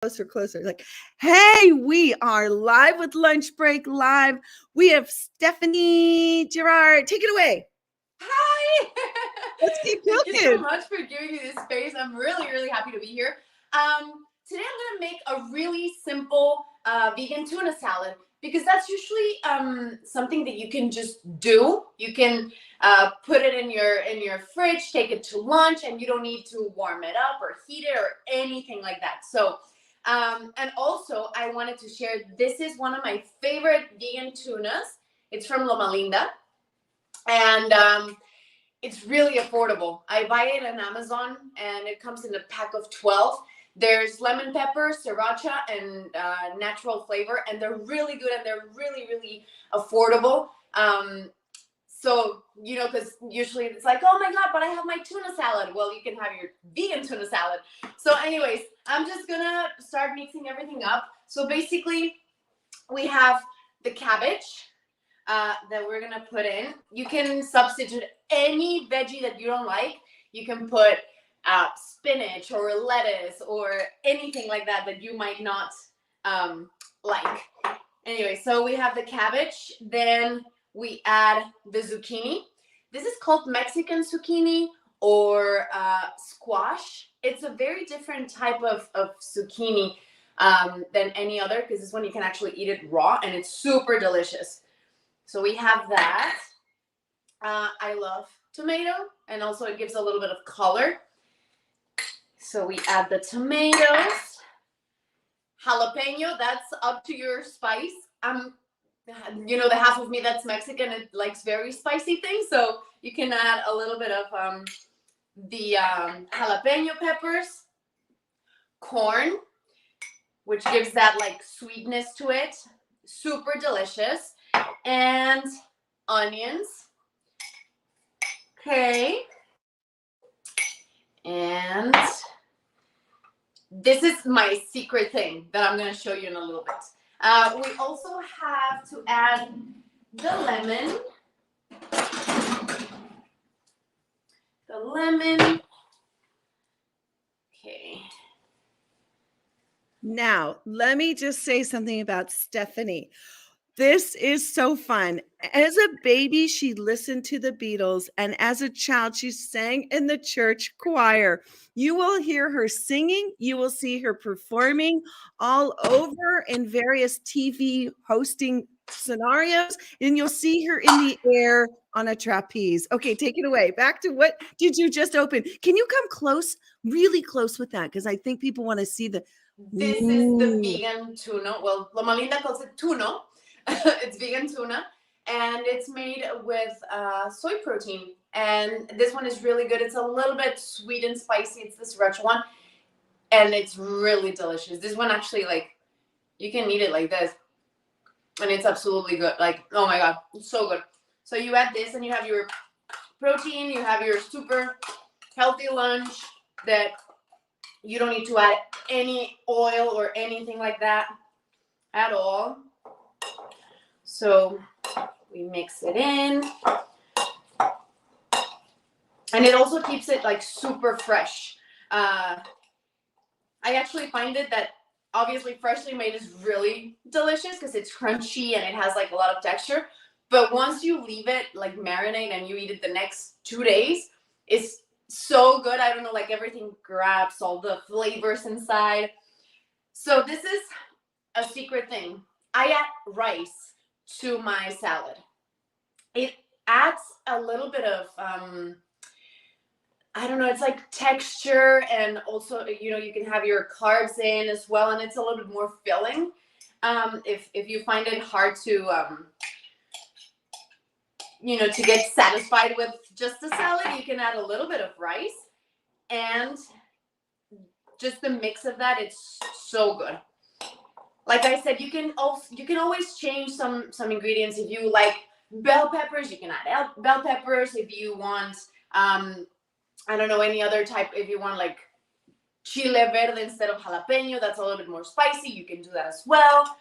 closer. Like, hey, we are live with Lunch Break Live. We have Stephanie Gerard. Take it away. Hi. Let's keep Thank you so talking. much for giving me this space. I'm really happy to be here. Today I'm gonna make a really simple vegan tuna salad because that's usually something that you can just do. You can put it in your fridge, take it to lunch, and you don't need to warm it up or heat it or anything like that. So, and also I wanted to share, this is one of my favorite vegan tunas. It's from Loma Linda, and it's really affordable. I buy it on Amazon, and it comes in a pack of 12. There's lemon pepper, sriracha, and natural flavor, and they're really good, and they're really affordable. So, you know, because usually it's like, oh my God, but I have my tuna salad. Well, you can have your vegan tuna salad. So anyways, I'm just gonna start mixing everything up. So basically, we have the cabbage that we're gonna put in. You can substitute any veggie that you don't like. You can put spinach or lettuce or anything like that that you might not like. Anyway, so we have the cabbage. Then we add the zucchini. This is called Mexican zucchini or squash. It's a very different type of zucchini than any other, because this one you can actually eat it raw, and it's super delicious. So we have that. I love tomato, and also it gives a little bit of color. So we add the tomatoes. Jalapeno, that's up to your spice. You know, the half of me that's Mexican, it likes very spicy things, so you can add a little bit of the jalapeno peppers. Corn, which gives that like sweetness to it. Super delicious. And onions. Okay. And this is my secret thing that I'm going to show you in a little bit. We also have to add the lemon. Okay. Now, let me just say something about Stephanie. This is so fun. As a baby, she listened to the Beatles, and as a child, she sang in the church choir. You will hear her singing. You will see her performing all over in various TV hosting scenarios, and you'll see her in the air on a trapeze. Okay, take it away. Back to what did you just open? Can you come close, really close with that? Because I think people want to see the. This is the vegan tuna. Well, Loma Linda calls it tuna. It's vegan tuna, and it's made with soy protein. And this one is really good. It's a little bit sweet and spicy. It's the sriracha one, and it's really delicious. This one actually, like, you can eat it like this, and it's absolutely good. Like, oh my God, it's so good. So you add this, and you have your protein. You have your super healthy lunch that you don't need to add any oil or anything like that at all. So we mix it in, and it also keeps it like super fresh. I actually find it that obviously freshly made is really delicious because it's crunchy and it has like a lot of texture. But once you leave it like marinate and you eat it the next 2 days, it's so good. I don't know, like everything grabs all the flavors inside. So this is a secret thing. I add rice to my salad. It adds a little bit of I don't know, it's like texture, and also, you know, you can have your carbs in as well, and it's a little bit more filling. If you find it hard to you know, to get satisfied with just the salad, you can add a little bit of rice, and just the mix of that, it's so good. Like I said, you can always change some ingredients. If you like bell peppers, you can add bell peppers. If you want, I don't know, any other type, if you want like chile verde instead of jalapeno, that's a little bit more spicy, you can do that as well.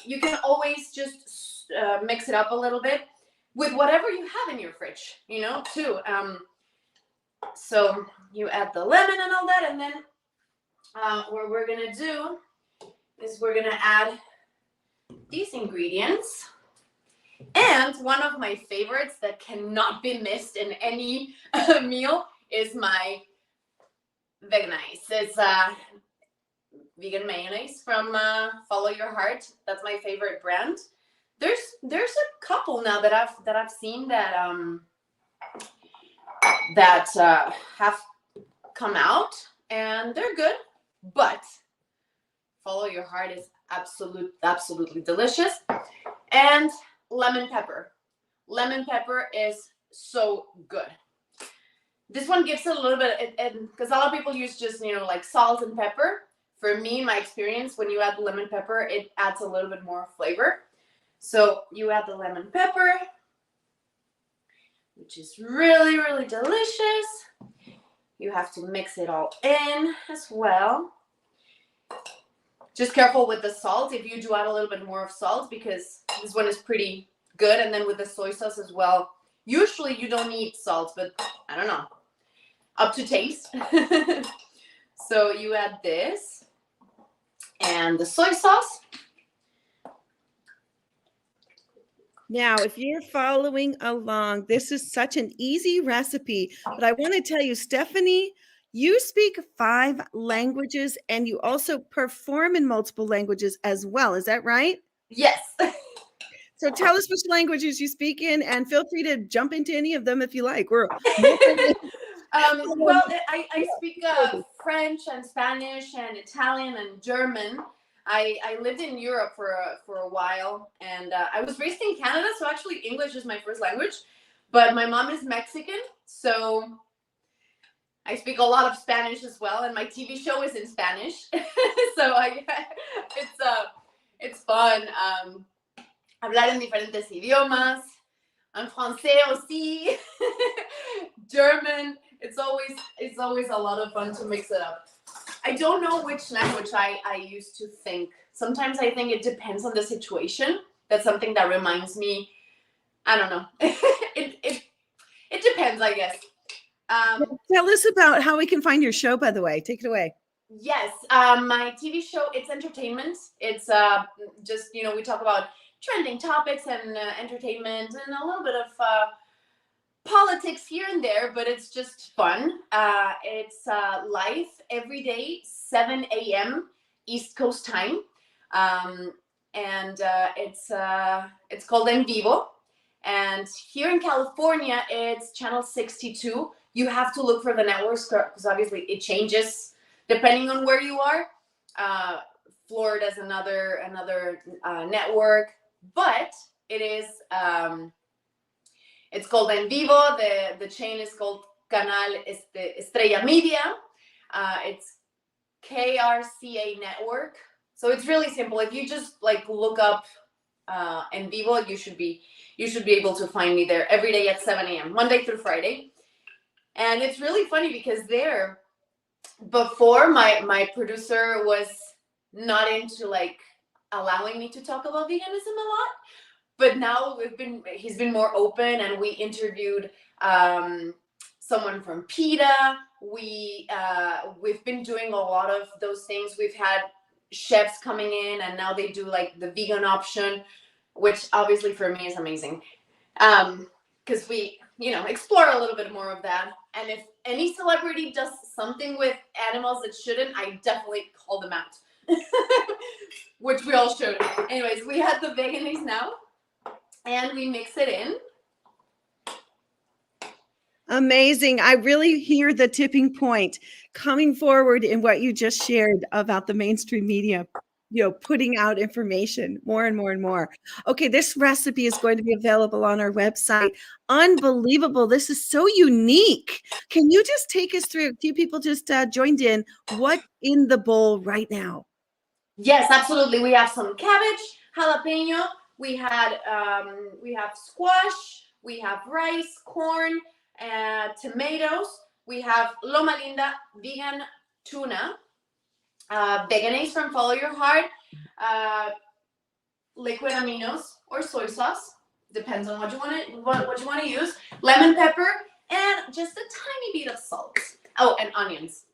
You can always just mix it up a little bit with whatever you have in your fridge, you know, too. So you add the lemon and all that, and then what we're gonna do is we're gonna add these ingredients. And one of my favorites that cannot be missed in any meal is my veganize. It's vegan mayonnaise from Follow Your Heart. That's my favorite brand. There's a couple now that I've seen that have come out, and they're good. But Follow Your Heart is absolutely delicious. And lemon pepper. Lemon pepper is so good. This one gives it a little bit, because a lot of people use just, like salt and pepper. For me, in my experience, when you add lemon pepper, it adds a little bit more flavor. So you add the lemon pepper, which is really, really delicious. You have to mix it all in as well. Just careful with the salt if you do add a little bit more of salt, because this one is pretty good. And then with the soy sauce as well. Usually you don't need salt, but I don't know. Up to taste. So you add this and the soy sauce. Now, if you're following along, this is such an easy recipe, but I want to tell you, Stephanie, you speak 5 languages and you also perform in multiple languages as well. Is that right? Yes. So tell us which languages you speak in, and feel free to jump into any of them if you like. Well, I speak French and Spanish and Italian and German. I lived in Europe for a while, and I was raised in Canada, so actually English is my first language. But my mom is Mexican, so I speak a lot of Spanish as well, and my TV show is in Spanish. So it's fun. Hablar en diferentes idiomas. En français aussi. German. It's always a lot of fun to mix it up. I don't know which language I used to think. Sometimes I think it depends on the situation. That's something that reminds me. I don't know. It depends, I guess. Tell us about how we can find your show, by the way. Take it away. Yes, my TV show, it's entertainment. It's just, we talk about trending topics and entertainment and a little bit of politics here and there, but it's just fun. It's live every day, 7 a.m. East Coast time. And it's called En Vivo. And here in California, it's channel 62. You have to look for the networks because obviously it changes depending on where you are. Florida's another network, but it is it's called En Vivo. The chain is called Canal Estrella Media. It's KRCA network. So it's really simple. If you just look up En Vivo, you should be able to find me there every day at 7 a.m. Monday through Friday. And it's really funny because before my producer was not into allowing me to talk about veganism a lot, but now he's been more open, and we interviewed someone from PETA. We've been doing a lot of those things. We've had chefs coming in, and now they do the vegan option, which obviously for me is amazing. Because we explore a little bit more of that. And if any celebrity does something with animals that shouldn't, I definitely call them out. Which we all should. Anyways, we had the veganese now, and we mix it in. Amazing. I really hear the tipping point coming forward in what you just shared about the mainstream media, putting out information more and more and more. Okay, this recipe is going to be available on our website. Unbelievable. This is so unique. Can you just take us through? A few people just joined in. What's in the bowl right now? Yes, absolutely. We have some cabbage, jalapeno. We have squash. We have rice, corn, tomatoes. We have Loma Linda vegan tuna, veganese from Follow Your Heart, liquid aminos or soy sauce, depends on what you want to use, lemon pepper, and just a tiny bit of salt. Oh, and onions.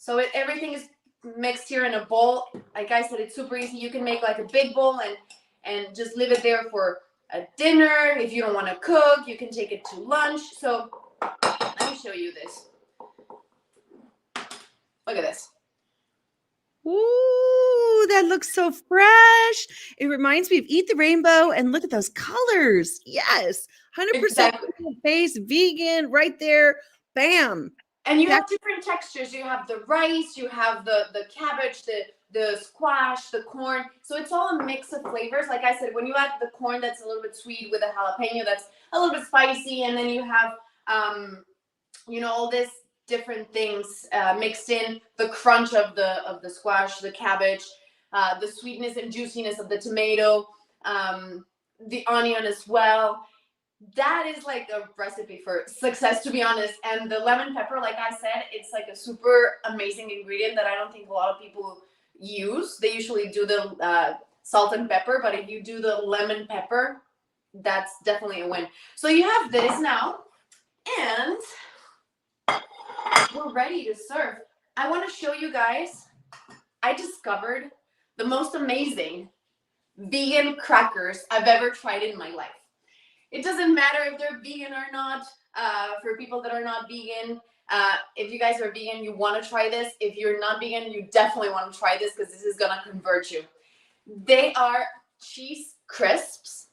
So everything is mixed here in a bowl. Like I said, it's super easy. You can make like a big bowl and just leave it there for a dinner. If you don't want to cook, you can take it to lunch. So let me show you this. Look at this. Ooh, that looks so fresh. It reminds me of Eat the Rainbow, and look at those colors. Yes, 100% Exactly. base, vegan, right there. Bam. And you have different textures. You have the rice, you have the cabbage, the squash, the corn. So it's all a mix of flavors. Like I said, when you add the corn that's a little bit sweet with a jalapeno that's a little bit spicy, and then you have all this different things mixed in, the crunch of the squash, the cabbage, the sweetness and juiciness of the tomato, the onion as well. That is like a recipe for success, to be honest. And the lemon pepper, like I said, it's like a super amazing ingredient that I don't think a lot of people use. They usually do the salt and pepper, but if you do the lemon pepper, that's definitely a win. So you have this now, and we're ready to serve. I want to show you guys, I discovered the most amazing vegan crackers I've ever tried in my life. It doesn't matter if they're vegan or not. For people that are not vegan, if you guys are vegan, you want to try this. If you're not vegan, you definitely want to try this because this is going to convert you. They are cheese crisps.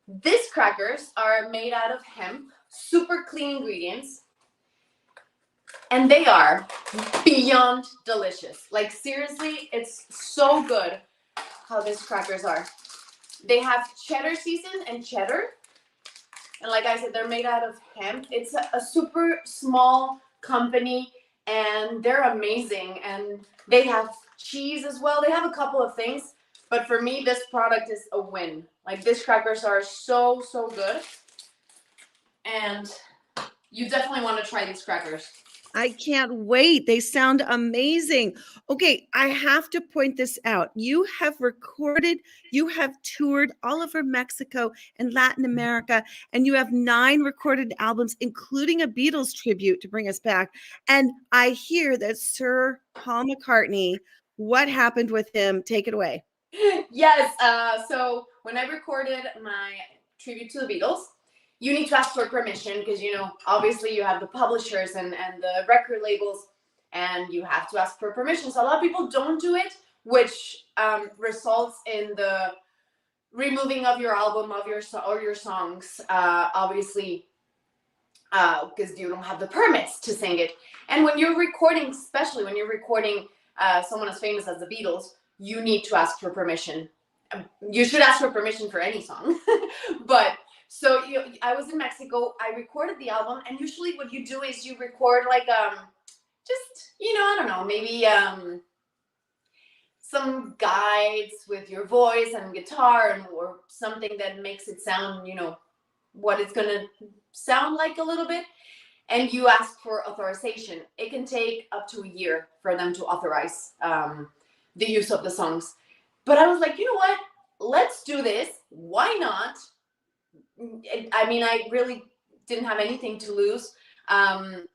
These crackers are made out of hemp, super clean ingredients, and they are beyond delicious. Like seriously, it's so good how these crackers are. They have cheddar season and cheddar. And like I said, they're made out of hemp. It's a super small company, and they're amazing. And they have cheese as well. They have a couple of things. But for me, this product is a win. Like these crackers are so, so good. And you definitely want to try these crackers. I can't wait. They sound amazing. Okay, I have to point this out. You have recorded, you have toured all over Mexico and Latin America, and you have 9 recorded albums, including a Beatles tribute to bring us back. And I hear that Sir Paul McCartney, what happened with him? Take it away. Yes. So when I recorded my tribute to the Beatles, you need to ask for permission because, obviously you have the publishers and the record labels, and you have to ask for permission. So a lot of people don't do it, which results in the removing of your album, of your songs, obviously, because you don't have the permits to sing it. And when you're recording, especially when you're recording someone as famous as the Beatles, you need to ask for permission. You should ask for permission for any song, but so I was in Mexico, I recorded the album, and usually what you do is you record like, just, I don't know, maybe some guides with your voice and guitar or something that makes it sound, what it's going to sound like a little bit. And you ask for authorization. It can take up to a year for them to authorize the use of the songs. But I was like, you know what? Let's do this. Why not? I mean, I really didn't have anything to lose. I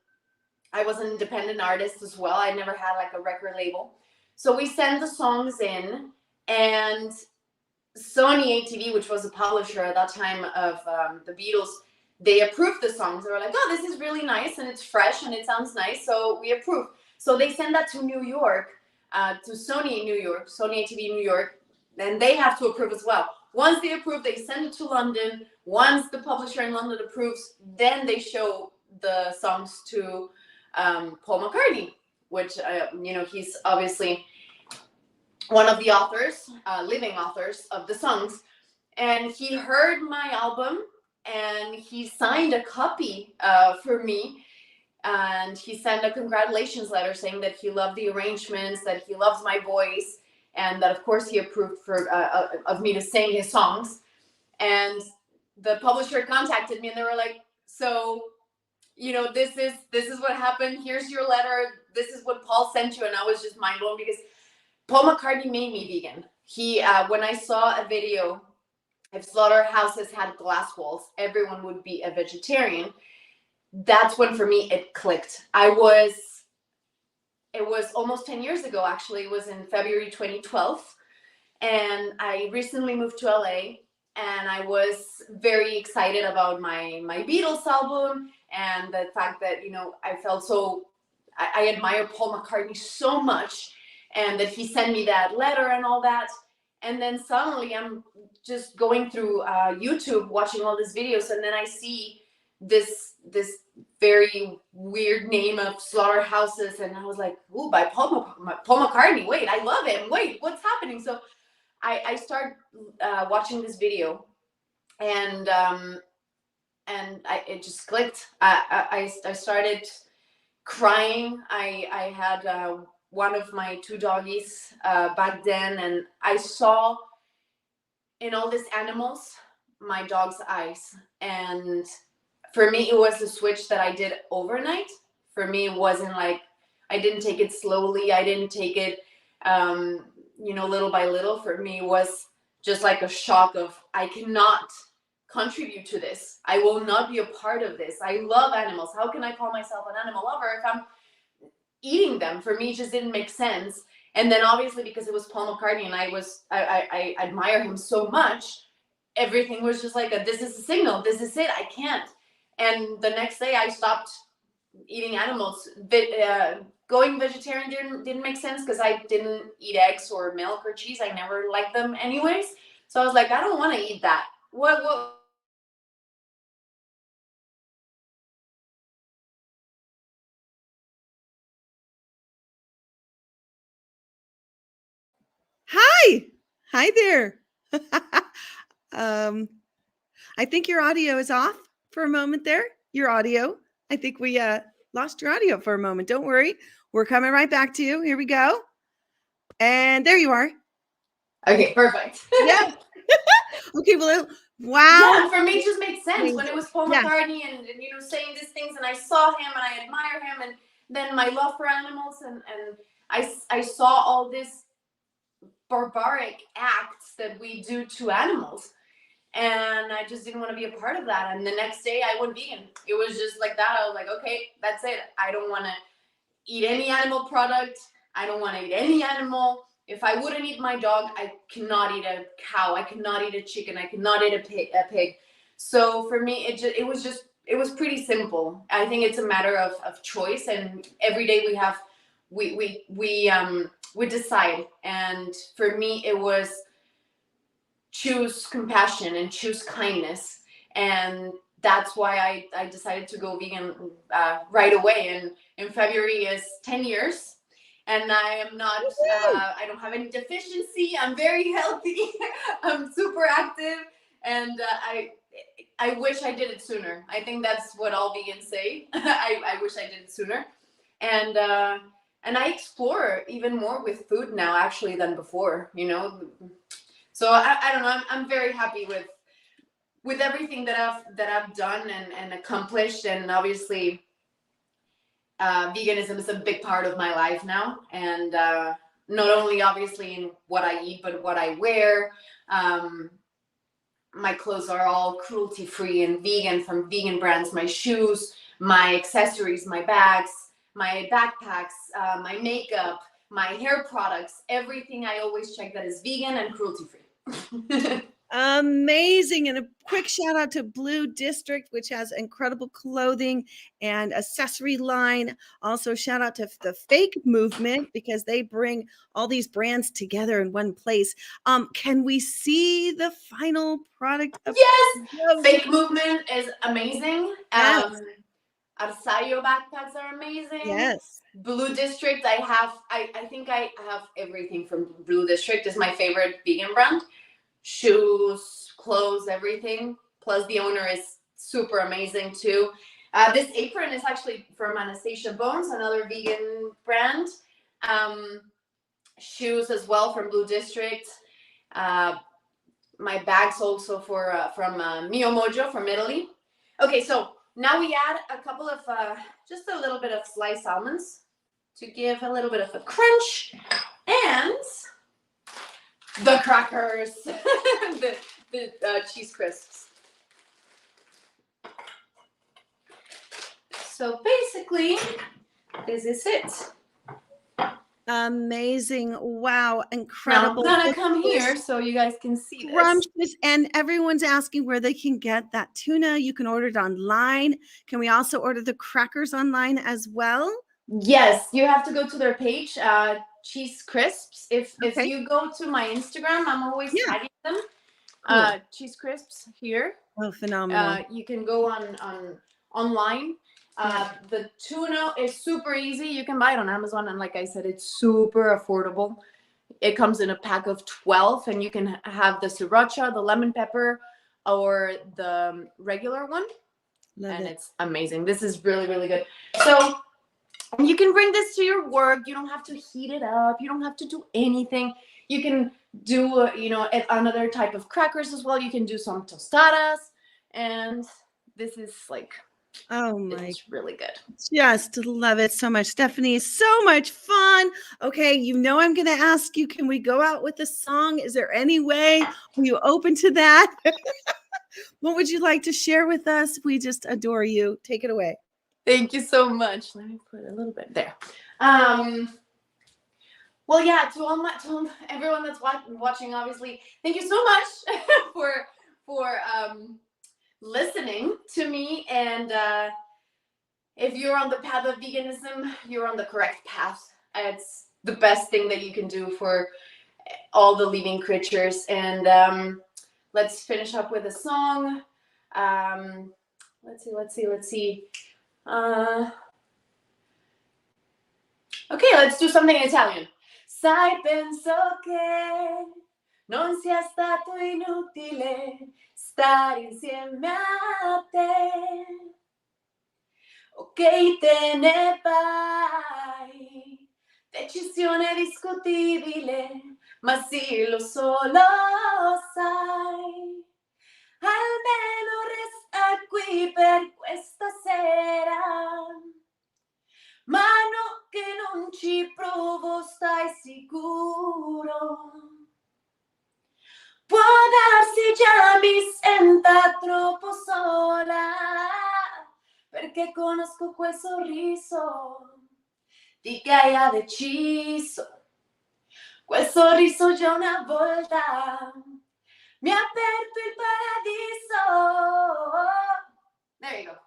was an independent artist as well. I never had like a record label. So we sent the songs in, and Sony ATV, which was a publisher at that time of the Beatles, they approved the songs. They were like, oh, this is really nice, and it's fresh, and it sounds nice, so we approve. So they send that to New York, to Sony in New York, Sony ATV New York, and they have to approve as well. Once they approve, they send it to London. Once the publisher in London approves, then they show the songs to Paul McCartney, which, he's obviously one of the authors, living authors of the songs. And he heard my album, and he signed a copy for me. And he sent a congratulations letter saying that he loved the arrangements, that he loves my voice, and that, of course, he approved of me to sing his songs. And the publisher contacted me, and they were like, so, this is what happened. Here's your letter. This is what Paul sent you. And I was just mind blown because Paul McCartney made me vegan. He, when I saw a video, if slaughterhouses had glass walls, everyone would be a vegetarian. That's when, for me, it clicked. I was it was almost 10 years ago, actually. It was in February 2012. And I recently moved to LA, and I was very excited about my Beatles album, and the fact that, you know, I felt so, I admire Paul McCartney so much, and that he sent me that letter and all that. And then suddenly I'm just going through YouTube, watching all these videos, and then I see this very weird name of Slaughterhouses, and I was like, "Ooh, by Paul McCartney. Wait, I love him. Wait, what's happening?" So I start watching this video, and it just clicked. I started crying. I had one of my two doggies back then, and I saw in all these animals my dog's eyes. And for me, it was a switch that I did overnight. For me, it wasn't like, I didn't take it slowly. I didn't take it little by little. For me, it was just like a shock of, I cannot contribute to this. I will not be a part of this. I love animals. How can I call myself an animal lover if I'm eating them? For me, it just didn't make sense. And then obviously, because it was Paul McCartney and I admire him so much, everything was just like, this is a signal. This is it. I can't. And the next day I stopped eating animals. Going vegetarian didn't make sense because I didn't eat eggs or milk or cheese. I never liked them anyways. So I was like, I don't want to eat that. What? Hi. Hi there. I think your audio is off for a moment there. Your audio. I think we lost your audio for a moment. Don't worry. We're coming right back to you. Here we go. And there you are. Okay, perfect. Yeah. Okay, well, wow. Yeah, for me it just made sense when it was Paul McCartney and saying these things, and I saw him and I admire him, and then my love for animals, and I saw all these barbaric acts that we do to animals, and I just didn't want to be a part of that. And the next day I went vegan. It was just like that. I was like, okay, that's it. I don't want to eat any animal product. I don't want to eat any animal. If I wouldn't eat my dog, I cannot eat a cow. I cannot eat a chicken. I cannot eat a pig. So for me, it was pretty simple. I think it's a matter of choice, and every day we decide. And for me, it was choose compassion and choose kindness, and that's why I decided to go vegan right away. And in February is 10 years. And I am not, I don't have any deficiency. I'm very healthy. I'm super active. And I wish I did it sooner. I think that's what all vegans say. I wish I did it sooner. And I explore even more with food now, actually, than before, So I don't know. I'm very happy with everything that I've done and accomplished. And obviously, veganism is a big part of my life now, and not only obviously in what I eat, but what I wear. My clothes are all cruelty free and vegan, from vegan brands. My shoes, my accessories, my bags, my backpacks, my makeup, my hair products, everything I always check that is vegan and cruelty free. Amazing. And a quick shout out to Blue District, which has incredible clothing and accessory line. Also, shout out to the Fake Movement, because they bring all these brands together in one place. Can we see the final product? Yes, Fake Movement is amazing. Yes. Arsayo backpacks are amazing. Yes. Blue District, I think I have everything from Blue District. Is my favorite vegan brand. Shoes, clothes, everything. Plus the owner is super amazing too. This apron is actually from Anastasia Bones, another vegan brand. Shoes as well from Blue District. My bags also from Mio Mojo from Italy. Okay, so now we add a couple of, just a little bit of sliced almonds to give a little bit of a crunch, and the crackers, the cheese crisps. So basically, this is it. Amazing. Wow. Now I'm Incredible. gonna come here so you guys can see this. Scrumptious. And everyone's asking where they can get that tuna. You can order it online. Can we also order the crackers online as well? Yes, you have to go to their page, Cheese Crisps. If Okay. you go to my Instagram, I'm always Yeah. tagging them. Cool. Cheese Crisps here. Oh, phenomenal. You can go online. Yeah. The tuna is super easy. You can buy it on Amazon, and like I said, it's super affordable. It comes in a pack of 12, and you can have the sriracha, the lemon pepper, or the regular one. Love and it. It's amazing. This is really, really good. So you can bring this to your work. You don't have to heat it up. You don't have to do anything. You can do, another type of crackers as well. You can do some tostadas, and this is like, Oh my, it's really good. just love it so much. Stephanie, so much fun. Okay, I'm going to ask you, can we go out with a song? Is there any way? Are you open to that? What would you like to share with us? We just adore you. Take it away. Thank you so much. Let me put a little bit there. Well, yeah, to everyone that's watching, obviously, thank you so much for listening to me. And if you're on the path of veganism, you're on the correct path. It's the best thing that you can do for all the living creatures. And let's finish up with a song. Let's see. Okay, let's do something in Italian. Sai, penso che non sia stato inutile stare insieme a te. Ok, te ne vai, decisione discutibile, ma sì, lo so, lo sai. Almeno resta qui per questa sera. Ma no, che non ci provo, stai sicuro? Può darsi già mi senta troppo sola, perché conosco quel sorriso di che hai deciso. Quel sorriso già una volta mi ha aperto il paradiso. There you go.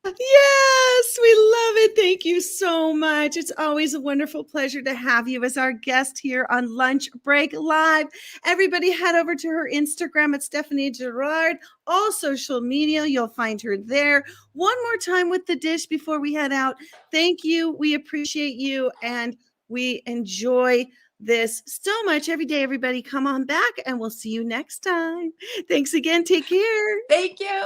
Yes, we love it. Thank you so much. It's always a wonderful pleasure to have you as our guest here on Lunch Break Live. Everybody head over to her Instagram at Stephanie Gerard. All social media, you'll find her there. One more time with the dish before we head out. Thank you. We appreciate you, and we enjoy this so much every day. Everybody come on back, and we'll see you next time. Thanks again. Take care. Thank you.